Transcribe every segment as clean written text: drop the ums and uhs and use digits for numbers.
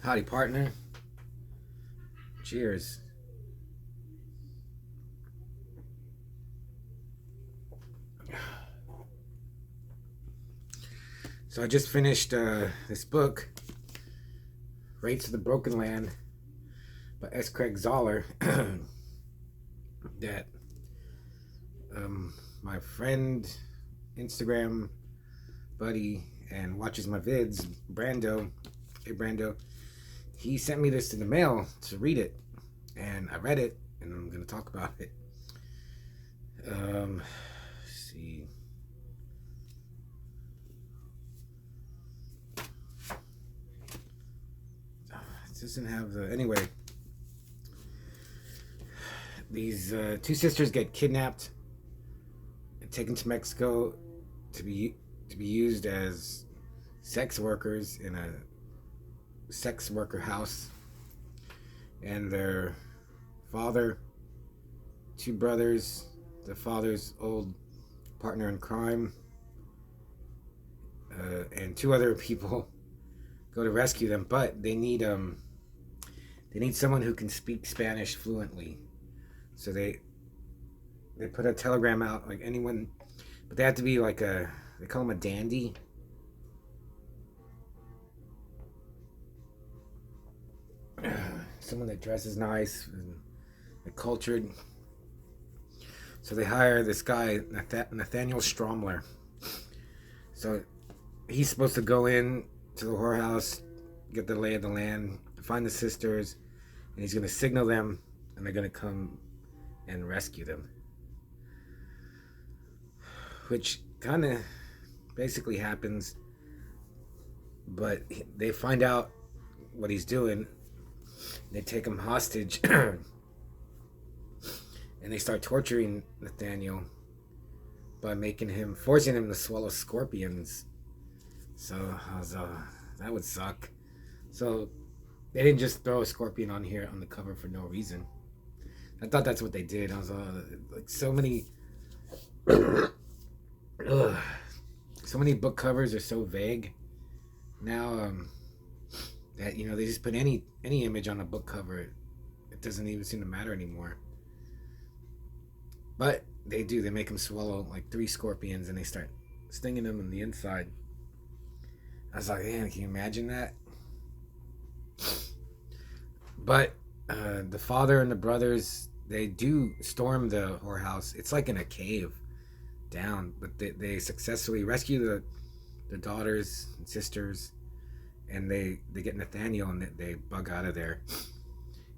Howdy, partner. Cheers. So I just finished this book, Wraiths of the Broken Land by S. Craig Zahler, that my friend, Instagram buddy, and watches my vids, Brando, he sent me this in the mail to read it, and I read it, and I'm going to talk about it. Let's see. It doesn't have the... Anyway, these two sisters get kidnapped and taken to Mexico to be used as sex workers in a sex worker house, and their father, two brothers, the father's old partner in crime, and two other people go to rescue them, but they need someone who can speak Spanish fluently. So they put a telegram out, like anyone, but they have to be like they call them a dandy. Someone that dresses nice and cultured. So they hire this guy, Nathaniel Stromler. So he's supposed to go in to the whorehouse, get the lay of the land, find the sisters, and he's going to signal them, and they're going to come and rescue them. Which kind of basically happens, but they find out what he's doing. They take him hostage, and they start torturing Nathaniel by forcing him to swallow scorpions. So I was, that would suck. So they didn't just throw a scorpion on here on the cover for no reason. I thought that's what they did. I was like, so many book covers are so vague now, that they just put any image on a book cover. It doesn't even seem to matter anymore. But they do. They make him swallow like 3 scorpions, and they start stinging him on the inside. I was like, man, can you imagine that? But the father and the brothers, they do storm the whorehouse. It's like in a cave down, but they successfully rescue the daughters and sisters, and they get Nathaniel, and they bug out of there,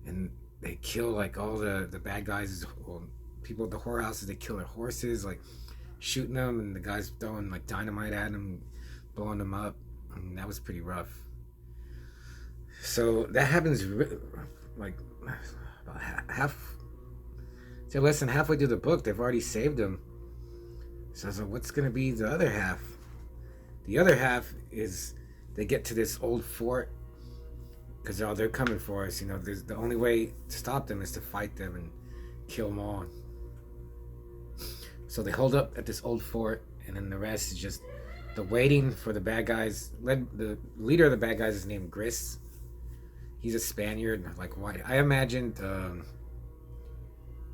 and they kill like all the bad guys. Well, people at the whorehouses, they kill their horses, like shooting them, and the guys throwing like dynamite at them, blowing them up. And that was pretty rough. So that happens like about less than halfway through the book. They've already saved him. So I was like, what's going to be the other half? The other half is they get to this old fort, because they're coming for us. The only way to stop them is to fight them and kill them all. So they hold up at this old fort, and then the rest is just the waiting for the bad guys. The leader of the bad guys is named Gris. He's a Spaniard. Like, why? I imagined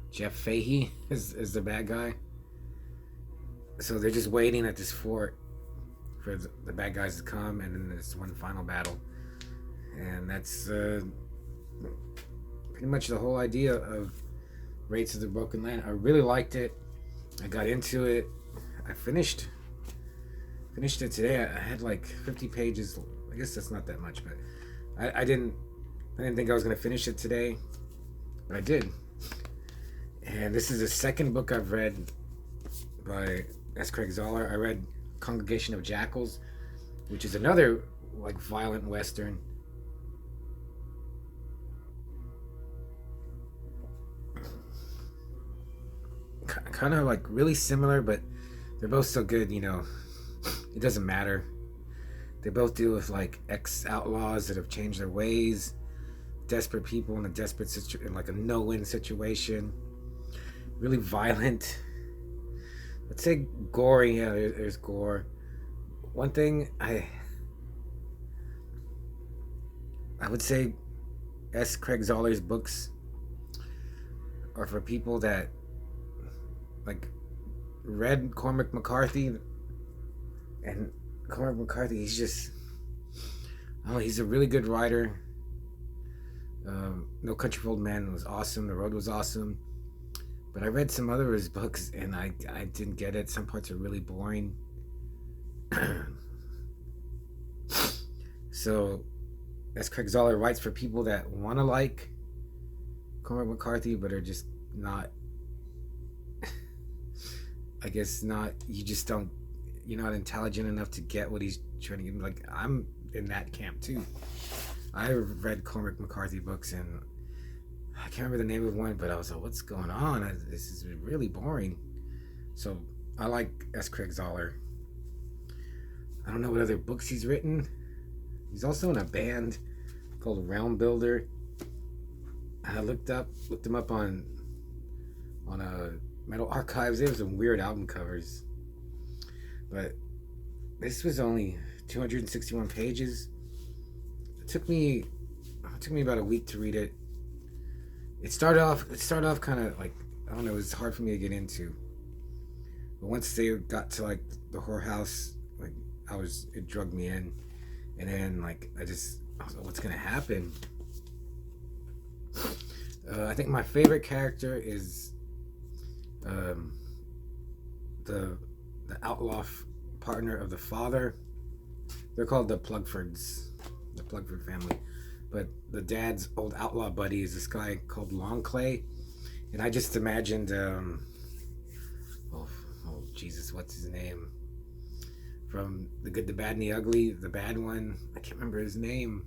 Jeff Fahey is the bad guy. So they're just waiting at this fort for the bad guys to come, and then there's one final battle. And that's pretty much the whole idea of Wraiths of the Broken Land. I really liked it. I got into it. I finished it today. I had like 50 pages. I guess that's not that much, but I didn't think I was going to finish it today, but I did. And this is the second book I've read by S. Craig Zahler. I read Congregation of Jackals, which is another like violent Western. Kind of like really similar, but they're both so good, it doesn't matter. They both deal with like ex-outlaws that have changed their ways, desperate people in a desperate situation, like a no-win situation. Really violent. Let's say gory. Yeah, there's gore. One thing I would say S. Craig Zahler's books are for people that like read Cormac McCarthy, and Cormac McCarthy, he's just, oh, he's a really good writer. No Country for Old Men was awesome. The Road was awesome. But I read some other of his books and I didn't get it. Some parts are really boring. So, as Craig Zahler writes for people that want to like Cormac McCarthy, but are just not, I guess not, you just don't, you're not intelligent enough to get what he's trying to get. Like, I'm in that camp too. I read Cormac McCarthy books and I can't remember the name of one, but I was like, what's going on? This is really boring. So I like S. Craig Zahler. I don't know what other books he's written. He's also in a band called Realm Builder. I looked him up on Metal Archives. There was some weird album covers. But this was only 261 pages. It took me about a week to read it. It started off kind of like, I don't know, it was hard for me to get into. But once they got to like the whorehouse, like it drugged me in. And then like I was like, what's gonna happen? I think my favorite character is the outlaw partner of the father. They're called the Plugfords, the Plugford family. But the dad's old outlaw buddy is this guy called Longclay. And I just imagined, oh Jesus, what's his name? From The Good, the Bad, and the Ugly, the bad one. I can't remember his name.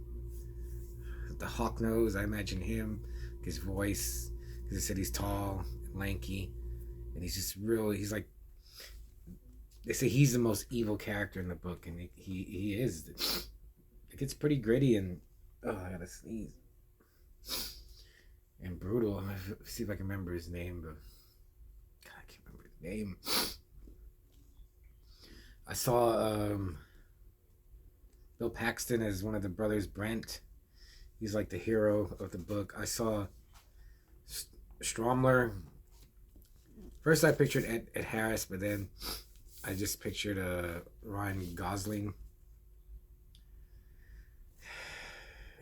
The hawk nose, I imagine him. His voice, because they said he's tall, lanky, and he's just he's like, they say he's the most evil character in the book, and he is. It gets pretty gritty and, oh, I gotta sneeze. And brutal. I'm gonna see if I can remember his name, but God, I can't remember his name. I saw Bill Paxton as one of the brothers Brent. He's like the hero of the book. I saw Stromler. First I pictured Ed Harris, but then I just pictured Ryan Gosling.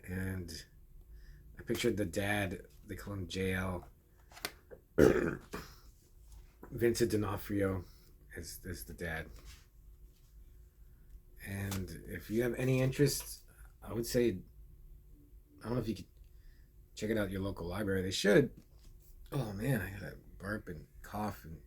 And I pictured the dad, they call him JL. Vincent D'Onofrio as the dad. And if you have any interest, I would say, I don't know if you could check it out at your local library. They should. Oh man, I gotta burp and cough and.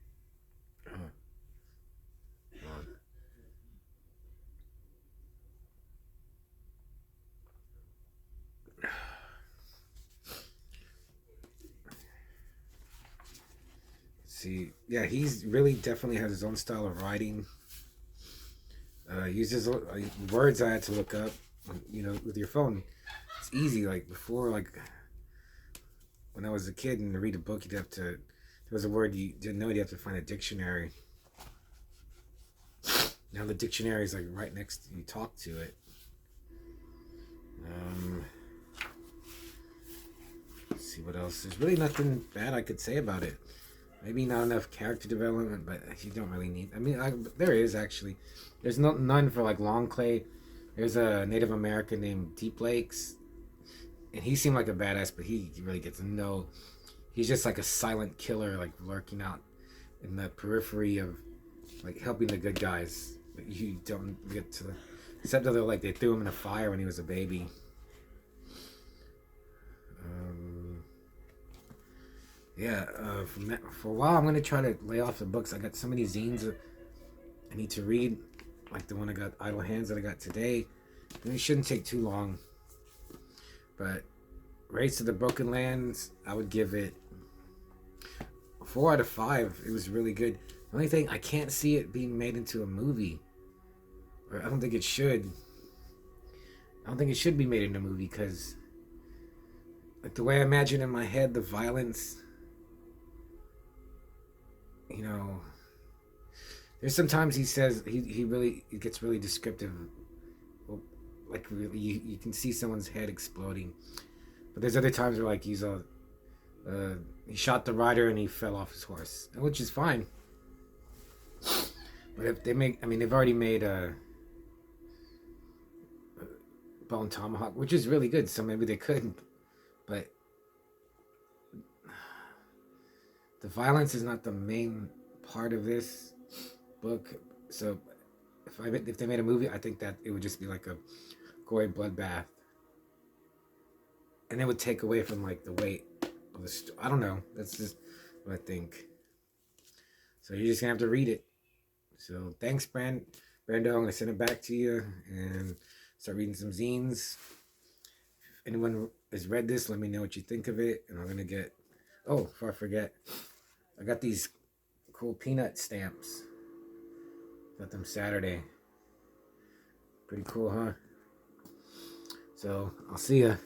See, yeah, he's really definitely has his own style of writing. Uses words I had to look up. With your phone, it's easy. Like before, like when I was a kid and to read a book, you'd have to. There was a word you didn't know, you'd have to find a dictionary. Now the dictionary is like right next to you. Talk to it. Let's see what else. There's really nothing bad I could say about it. Maybe not enough character development, but you don't really need. I mean, there is actually. There's none for like Longclay. There's a Native American named Deep Lakes, and he seemed like a badass, but he really gets no. He's just like a silent killer, like lurking out in the periphery of, like helping the good guys. But you don't get to the, except that they threw him in a fire when he was a baby. Yeah, for a while I'm gonna try to lay off the books. I got so many zines I need to read, like the one I got, Idle Hands, that I got today. And it shouldn't take too long. But Wraiths of the Broken Lands, I would give it 4 out of 5. It was really good. The only thing, I can't see it being made into a movie. Or I don't think it should. I don't think it should be made into a movie because, like, the way I imagine in my head, the violence, there's sometimes he says he gets really descriptive. Well, like really, you can see someone's head exploding. But there's other times where like he shot the rider and he fell off his horse, which is fine. But if they make, I mean, they've already made a bone tomahawk, which is really good. So maybe they couldn't. But the violence is not the main part of this book. So if they made a movie, I think that it would just be like a gory bloodbath, and it would take away from like the weight of the story. I don't know. That's just what I think. So you're just gonna have to read it. So thanks, Brando. I'm gonna send it back to you and start reading some zines. If anyone has read this, let me know what you think of it. And I'm gonna get. Oh, before I forget, I got these cool peanut stamps. Got them Saturday. Pretty cool, huh? So I'll see ya.